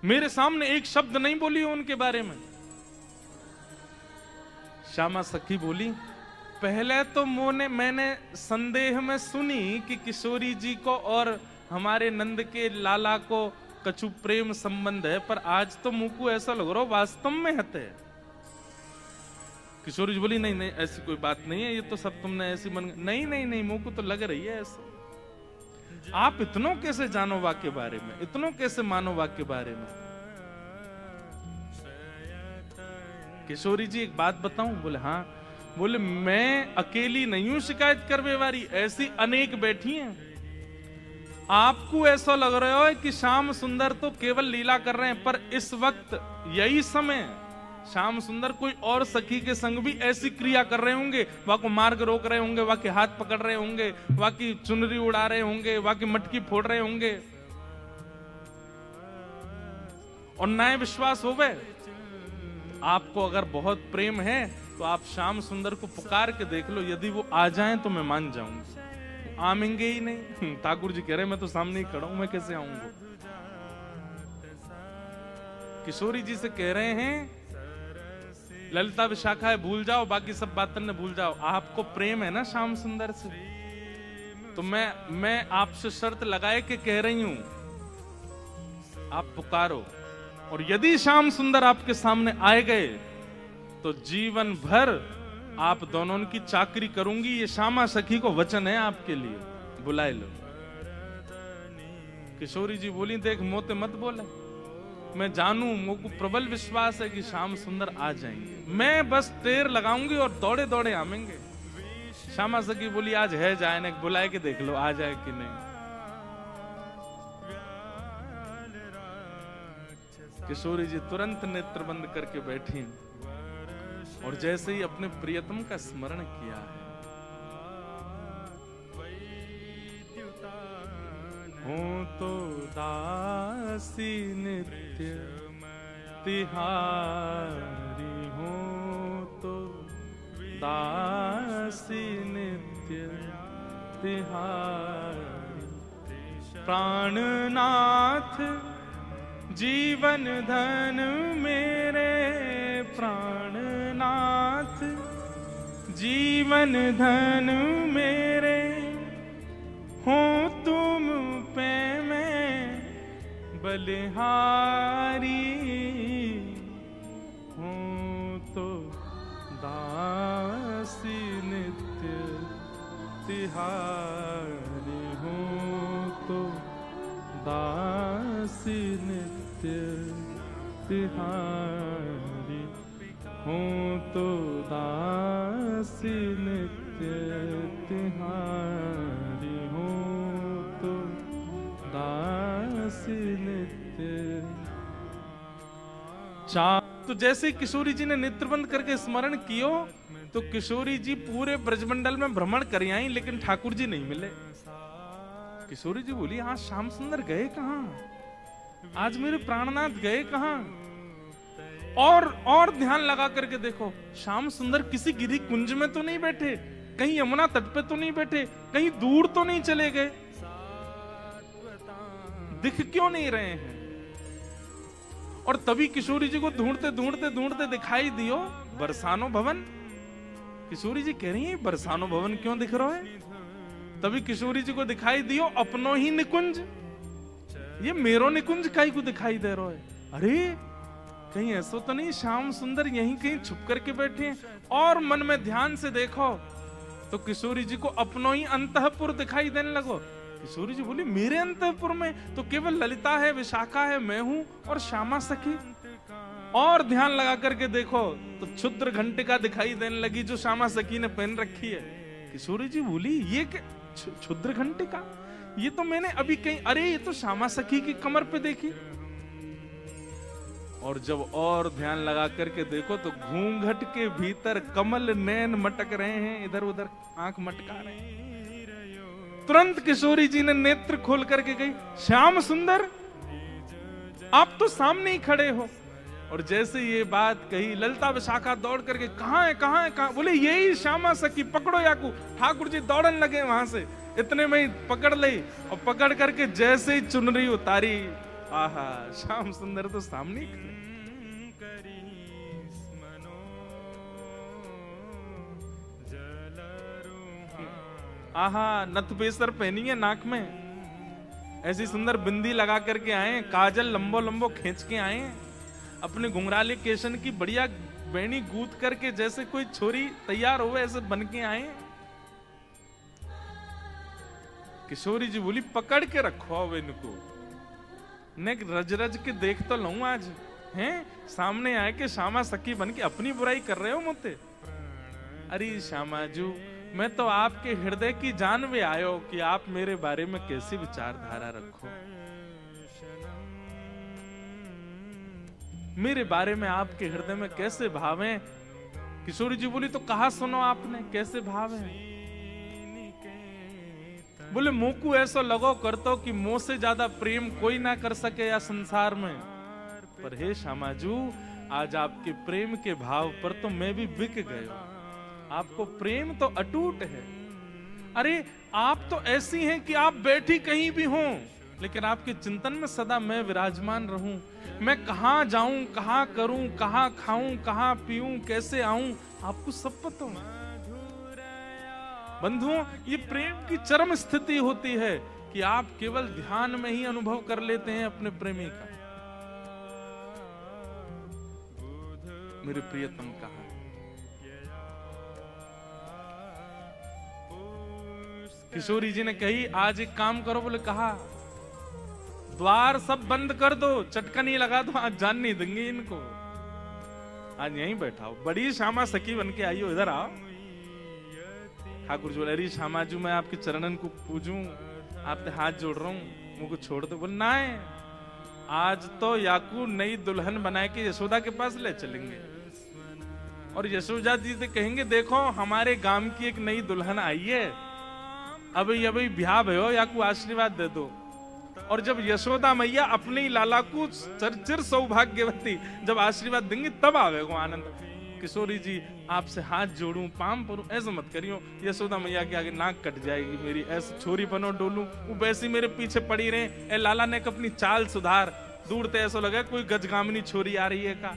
मेरे सामने एक शब्द नहीं बोली उनके बारे में। श्यामा सखी बोली, पहले तो मैंने संदेह में सुनी कि किशोरी जी को और हमारे नंद के लाला को कछु प्रेम संबंध है, पर आज तो मुंह को ऐसा लग रहा वास्तव में हते। किशोरी जी बोली, नहीं नहीं ऐसी कोई बात नहीं है, ये तो सब तुमने ऐसी मन। नहीं नहीं नहीं, मुंह को तो लग रही है ऐसा। आप इतनों कैसे जानो वाक्य बारे में, इतनों कैसे मानो वाक्य बारे में। किशोरी जी एक बात बताऊं? बोले हाँ। बोले मैं अकेली नहीं हूं शिकायत करवे वाली, ऐसी अनेक बैठी हैं। आपको ऐसा लग रहा है कि श्याम सुंदर तो केवल लीला कर रहे हैं, पर इस वक्त यही समय श्याम सुंदर कोई और सखी के संग भी ऐसी क्रिया कर रहे होंगे। वहां को मार्ग रोक रहे होंगे, वहां के हाथ पकड़ रहे होंगे, वहां की चुनरी उड़ा रहे होंगे, वहां की मटकी फोड़ रहे होंगे। और न्याय विश्वास हो गए। आपको अगर बहुत प्रेम है तो आप श्याम सुंदर को पुकार के देख लो, यदि वो आ जाएं तो मैं मान जाऊंगी। आमेंगे ही नहीं। ठाकुर जी कह रहे मैं तो सामने ही खड़ा हूं, मैं कैसे आऊंगा। किशोरी जी से कह रहे हैं ललिता विशाखा है भूल जाओ, बाकी सब बातें न भूल जाओ। आपको प्रेम है ना श्याम सुंदर से, तो मैं आपसे शर्त लगाए के कह रही हूं, आप पुकारो। और यदि श्याम सुंदर आपके सामने आए गए तो जीवन भर आप दोनों की चाकरी करूंगी। ये श्यामा सखी को वचन है आपके लिए, बुलाए लो। किशोरी जी बोली, देख मोते मत बोले, मैं जानू, मुझको प्रबल विश्वास है कि श्याम सुंदर आ जाएंगे। मैं बस टेर लगाऊंगी और दौड़े दौड़े आवेंगे। श्यामा सखी बोली, आज है जाए ना, बुलाए के देख लो आ जाए कि नहीं। किशोरी जी तुरंत नेत्र बंद करके बैठी और जैसे ही अपने प्रियतम का स्मरण किया है, हूं तो दासी नित्य तिहारी, हूं तो दासी नित्य तिहारी। प्राणनाथ जीवन धन मेरे, प्राणनाथ जीवन धन मेरे, हो तुम पे मैं बलिहारी, हो तो दासी नित्य तिहारी, हो तो दासी नित्य तिहारी, हूँ तो दासी नित्य तिहारी, हूँ तो दासी नित्य। तो जैसे किशोरी जी ने नेत्र बंद करके स्मरण कियो, तो किशोरी जी पूरे ब्रजमंडल में भ्रमण कर आई, लेकिन ठाकुर जी नहीं मिले। किशोरी जी बोली, हाँ श्याम सुंदर गए कहां, आज मेरे प्राणनाथ गए कहां। और ध्यान लगा करके देखो, श्याम सुंदर किसी गिरी कुंज में तो नहीं बैठे, कहीं यमुना तट पे तो नहीं बैठे, कहीं दूर तो नहीं चले गए, दिख क्यों नहीं रहे हैं। और तभी किशोरी जी को ढूंढते ढूंढते ढूंढते दिखाई दियो बरसानो भवन। किशोरी जी कह रही है बरसानो भवन क्यों दिख रहा है। तभी किशोरी जी को दिखाई दियो अपनो ही निकुंज, ये मेरो निकुंज काई को दिखाई दे रहा है। अरे कहीं ऐसा तो नहीं श्याम सुंदर यहीं कहीं छुप करके बैठे हैं। और मन में ध्यान से देखो तो किशोरी जी को अपनो ही अंतःपुर दिखाई देने लगो। किशोरी जी बोली, मेरे अंतःपुर में तो केवल ललिता है, विशाखा है, मैं हूं और श्यामा सखी। और ध्यान लगा करके देखो तो क्षुद्र घंटिका दिखाई देने लगी जो श्यामा सखी ने पहन रखी है। किशोरी जी बोली, ये क्या क्षुद्र घंटिका, ये तो मैंने अभी कहीं, अरे ये तो श्यामा सखी की कमर पे देखी। और जब और ध्यान लगा करके देखो तो घूंघट के भीतर कमल नैन मटक रहे हैं, इधर उधर आंख मटका रहे हैं। तुरंत किशोरी जी ने नेत्र खोल करके गई, श्याम सुंदर आप तो सामने ही खड़े हो। और जैसे ये बात कही, ललिता विशाखा दौड़ करके, कहां है कहां है कहां, बोले यही श्यामा सखी, पकड़ो याकू। ठाकुर जी दौड़न लगे वहां से, इतने में ही पकड़ ली और पकड़ करके जैसे ही चुनरी उतारी आहा, श्याम सुंदर तो सामने खड़े। आहा, नथ पेसर पहनी है नाक में, ऐसी सुंदर बिंदी लगा करके आए, काजल लंबो लंबो खींच के आए, अपने घुंघराले केशन की बढ़िया बेणी गूंथ करके जैसे कोई छोरी तैयार हो ऐसे बन के आए। किशोरी जी बोली पकड़ के रखो अब इनको, ने रज रज के देख तो लूं आज, हैं सामने आए के श्यामा सखी बन के अपनी बुराई कर रहे हो मुझे। अरे श्यामा जू, मैं तो आपके हृदय की जान में आयो कि आप मेरे बारे में कैसी विचारधारा रखो, मेरे बारे में आपके हृदय में कैसे भाव हैं। किशोरी जी बोली तो कहा सुनो आपने कैसे भाव हैं। बोले मुंह को ऐसा लगो करतो कि मुंह से ज्यादा प्रेम कोई ना कर सके या संसार में, पर हे श्यामाजू आज आपके प्रेम के भाव पर तो मैं भी बिक गया। आपको प्रेम तो अटूट है। अरे आप तो ऐसी हैं कि आप बैठी कहीं भी हों, लेकिन आपके चिंतन में सदा मैं विराजमान रहूं। मैं कहां जाऊं, कहां करूं, कहां खाऊं, कहां पीऊं, कैसे आऊं, आपको सब पता हो। बंधुओं, ये प्रेम की चरम स्थिति होती है कि आप केवल ध्यान में ही अनुभव कर लेते हैं अपने प्रेमी का। मेरे प्रियतम कहा, किशोरी जी ने कही आज एक काम करो। बोले कहा, द्वार सब बंद कर दो, चटका नहीं लगा दो, आज जान नहीं देंगे इनको, आज यहीं बैठाओ। बड़ी श्यामा सखी बन के आई हो, इधर आओ। ठाकुर जी, अरे श्यामा जी मैं आपके चरणन को पूजूं, आपसे हाथ जोड़ रहा हूं, मुझको छोड़ दो। बोल ना है, आज तो याकू नई दुल्हन बना के यशोदा के पास ले चलेंगे और यशोदा जी से कहेंगे देखो हमारे गांव की एक नई दुल्हन आई है, अभी ब्याह भयो, याकू आशीर्वाद दे दो। और जब यशोदा मैया अपने ही लाला को चरचिर सौभाग्यवती जब आशीर्वाद देंगे तब आवेगा आनंद। किशोरी जी आपसे हाथ जोड़ूं, पाम परूं, ऐसा मत करियो। यशोदा मैया के आगे नाक कट जाएगी मेरी, ऐसे छोरी बनो डोलूं, वो वैसी मेरे पीछे पड़ी रहे। ए लाला ने अपनी चाल सुधार, दूर ते ऐसा लगा कोई गजगामिनी छोरी आ रही है का।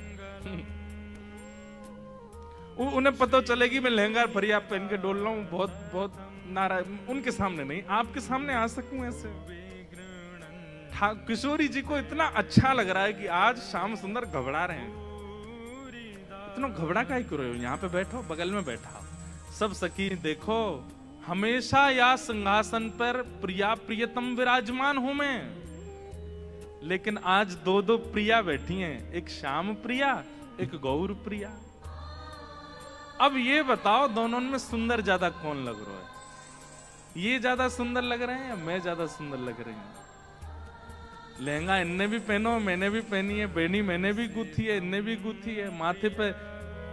उन्हें पता चलेगी मैं लहंगा फरिया पहन के डोल रहा हूँ, बहुत बहुत नाराज। उनके सामने नहीं, आपके सामने आ सकूं ऐसे। किशोरी जी को इतना अच्छा लग रहा है कि आज श्याम सुंदर घबरा रहे हैं। इतना घबरा काहे कर रहे हो, यहाँ पे बैठो, बगल में बैठा। सब सखी देखो, हमेशा या सिंहासन पर प्रिया प्रियतम विराजमान हूं मैं, लेकिन आज दो दो प्रिया बैठी हैं, एक श्याम प्रिया, एक गौर प्रिया। अब ये बताओ दोनों में सुंदर ज्यादा कौन लग रहा है? ये ज्यादा सुंदर लग रहे हैं या मैं ज्यादा सुंदर लग रही हूं? लहंगा इनने भी पहनो, मैंने भी पहनी है, बेनी मैंने भी गुथी है, इनने भी गुथी है, माथे पे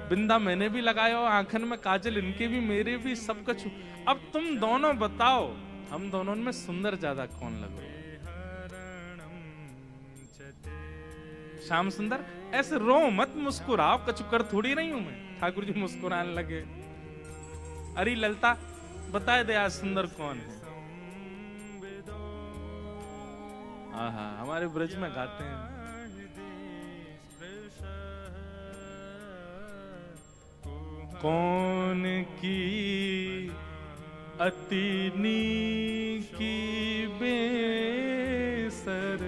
बिंदा मैंने भी लगाया, आंखन में काजल इनके भी, मेरे भी, सब कुछ। अब तुम दोनों बताओ हम दोनों में सुंदर ज्यादा कौन लग रहा है? श्याम सुंदर ऐसे रो मत, मुस्कुराओ, कचुकर थोड़ी नहीं हूं मैं। ठाकुर जी मुस्कुराने लगे। अरे ललता बताए दे आज सुंदर कौन है? आहा, हमारे ब्रज में गाते हैं, कौन की अतिनी की बेसर,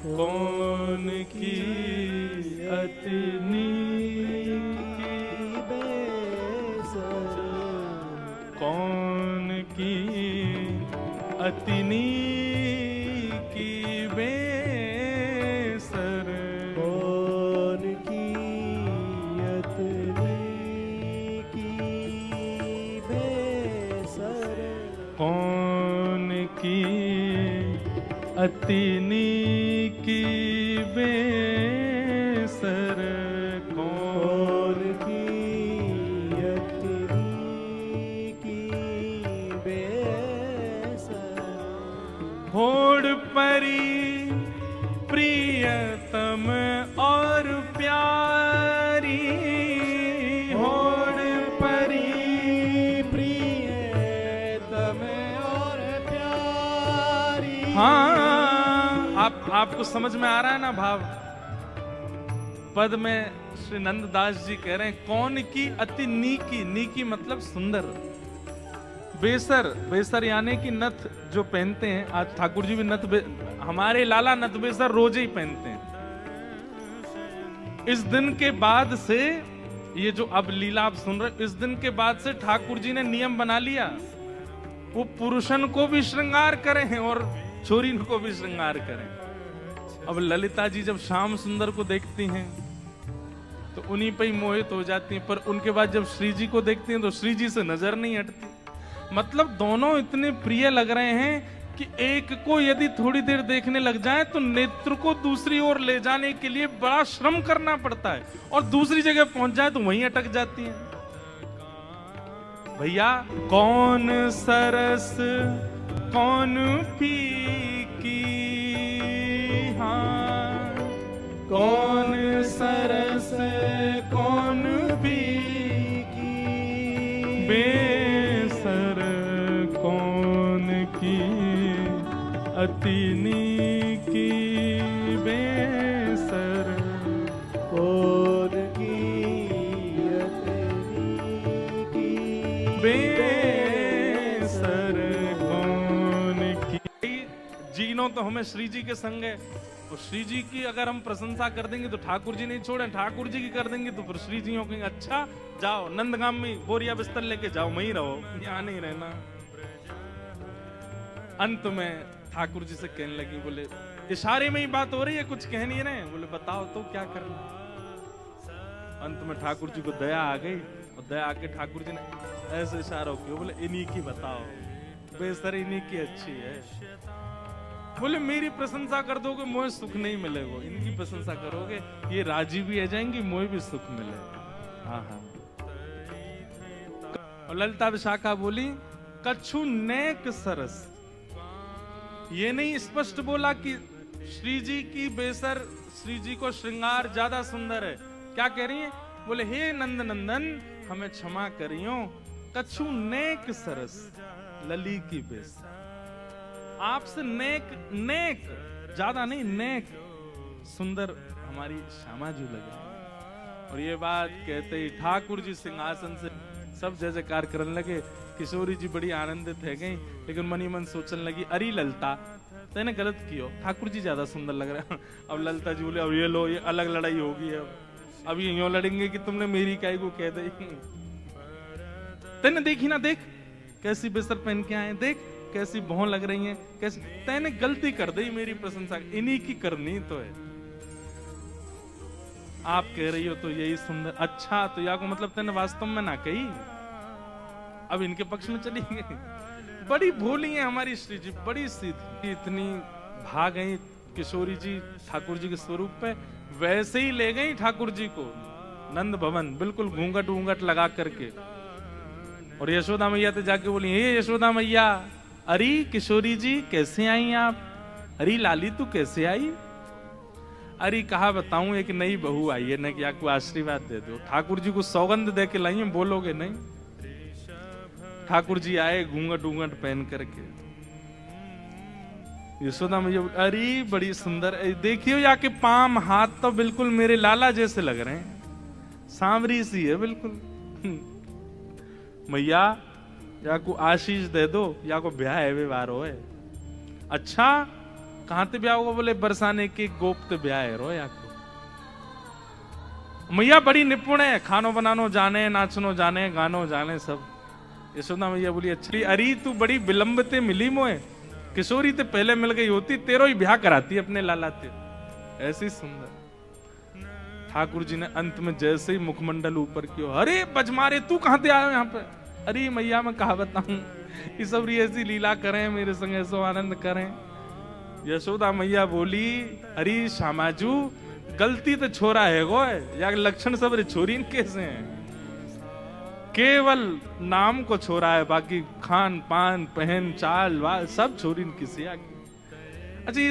कौन की अतिनी की बेसर, कौन की अतिनी अतिनी की बेसर, कौन की अतिनी की बेसर, होड़ परी प्रियतम और प्यारी, होड़ परी प्रियतम और प्यारी। हाँ, आपको समझ में आ रहा है ना भाव? पद में श्री नंददास जी कह रहे हैं कौन की अति नीकी, नीकी मतलब सुंदर। बेसर, बेसर यानी कि नथ जो पहनते हैं, आज ठाकुर जी भी नथ, हमारे लाला नथ बेसर रोज ही पहनते हैं। इस दिन के बाद से, ये जो अब लीला आप सुन रहे, इस दिन के बाद से ठाकुर जी ने नियम बना लिया, वो पुरुषन को भी श्रृंगार करें और छोरी को भी श्रृंगार करें। अब ललिता जी जब श्याम सुंदर को देखती हैं तो उन्हीं पे ही मोहित हो जाती हैं, पर उनके बाद जब श्री जी को देखती हैं तो श्री जी से नजर नहीं हटती। मतलब दोनों इतने प्रिय लग रहे हैं कि एक को यदि थोड़ी देर देखने लग जाए तो नेत्र को दूसरी ओर ले जाने के लिए बड़ा श्रम करना पड़ता है, और दूसरी जगह पहुंच जाए तो वहीं अटक जाती है। भैया कौन सरस कौन फीकी, हाँ कौन सरस कौन फीकी, बेसर कौन की अति नीकी, बेसर कौन की अति नीकी, बेसर कौन की। जीनो तो हमें श्री जी के संग है, तो श्री जी की अगर हम प्रशंसा कर देंगे तो ठाकुर जी नहीं छोड़े, ठाकुर जी की कर देंगे तो फिर श्री जी कहेंगे अच्छा जाओ नंदगाम में बोरिया बिस्तर लेके जाओ, वहीं रहो, यहाँ नहीं रहना। अंत में ठाकुर जी से कहने लगी, बोले इशारे में ही बात हो रही है, कुछ कह नहीं रहे। बोले बताओ तो क्या करना। अंत में ठाकुर जी को दया आ गई, और दया आके ठाकुर जी ने ऐसे इशारा किया, बोले इन्हीं की बताओ, बेसर इन्हीं की अच्छी है। बोले मेरी प्रशंसा कर दोगे मोहे सुख नहीं मिलेगा, इनकी प्रशंसा करोगे ये राजी भी आ जाएंगी, मोहे भी सुख मिलेगा। हाँ हाँ। और ललिता विशाखा बोली कछु नेक सरस, ये नहीं स्पष्ट बोला कि श्री जी की बेसर, श्री जी को श्रृंगार ज्यादा सुंदर है। क्या कह रही है? बोले हे नंद नंदन हमें क्षमा करियो, कछु नेक सरस लली की बेसर, आपसे नेक, नेक ज्यादा नहीं, नेक सुंदर हमारी श्यामा जी लगे। और ये बात कहते ही ठाकुर जी सिंहासन से सब जय जयकार करने लगे। किशोरी जी बड़ी आनंदित है गई, लेकिन मनी मन सोचने लगी अरे ललिता तेने गलत कियो, ठाकुर जी ज्यादा सुंदर लग रहे हैं। अब ललिता जी बोले अब ये लो, ये अलग लड़ाई होगी, अब ये यूं लड़ेंगे कि तुमने मेरी काई को कह दी। तेने देखी ना, देख कैसी बेसर पहन के आए, देख कैसी भौं लग रही हैं, कैसी, तैने गलती कर दी, मेरी प्रशंसा इन्हीं की करनी तो है। आप कह रही हो तो यही सुंदर, अच्छा तो या को मतलब तैने वास्तव में ना कही, अब इनके पक्ष में चली गई। बड़ी भोली है हमारी श्री जी, बड़ी सीधी, इतनी भाग गई किशोरी जी ठाकुर जी के स्वरूप पे, वैसे ही ले गई ठाकुर जी को नंद भवन, बिल्कुल घूंघट घूंघट लगा करके। और यशोदा मैया तो जाके बोली हे यशोदा मैया, अरे किशोरी जी कैसे आई आप, अरे लाली तू कैसे आई। अरे कहा बताऊं एक नई बहू आई है, न कि आपको आशीर्वाद दे दो। ठाकुर जी को सौगंध दे के लाई, बोलोगे नहीं। ठाकुर जी आए घूंघट घूंघट पहन करके। यशोदा मैया अरे बड़ी सुंदर, देखियो या के पाम हाथ तो बिल्कुल मेरे लाला जैसे लग रहे हैं, सांवरी सी है बिल्कुल। मैया या को आशीष दे दो, या को ब्याह है व्यवहार हो है। अच्छा कहां ते ब्याह होगा? बोले बरसाने के गोप ते ब्याह है रो या को। मैया बड़ी निपुण है, खानो बनानो जाने, नाचनो जाने, गानो जाने सब। यशोदा मैया बोली अच्छी, अरे तू बड़ी विलंबते मिली मोए, किशोरी ते पहले मिल गई होती, तेरो ही ब्याह कराती अपने लाला ते, ऐसी सुंदर। ठाकुर जी ने अंत में जैसे ही मुखमंडल ऊपर किया, अरे बजमारे तू कहां से आयो यहाँ पे। अरे मैया मैं कहा बताऊं, ये सब ऐसी लीला करें मेरे संग, ऐसो आनंद करें। यशोदा मैया बोली अरे श्यामाजू गलती तो छोरा है गो, या लक्षण सब छोरी कैसे हैं, केवल नाम को छोरा है, बाकी खान पान पहन चाल वाल सब छोरी किसी आगे। अच्छा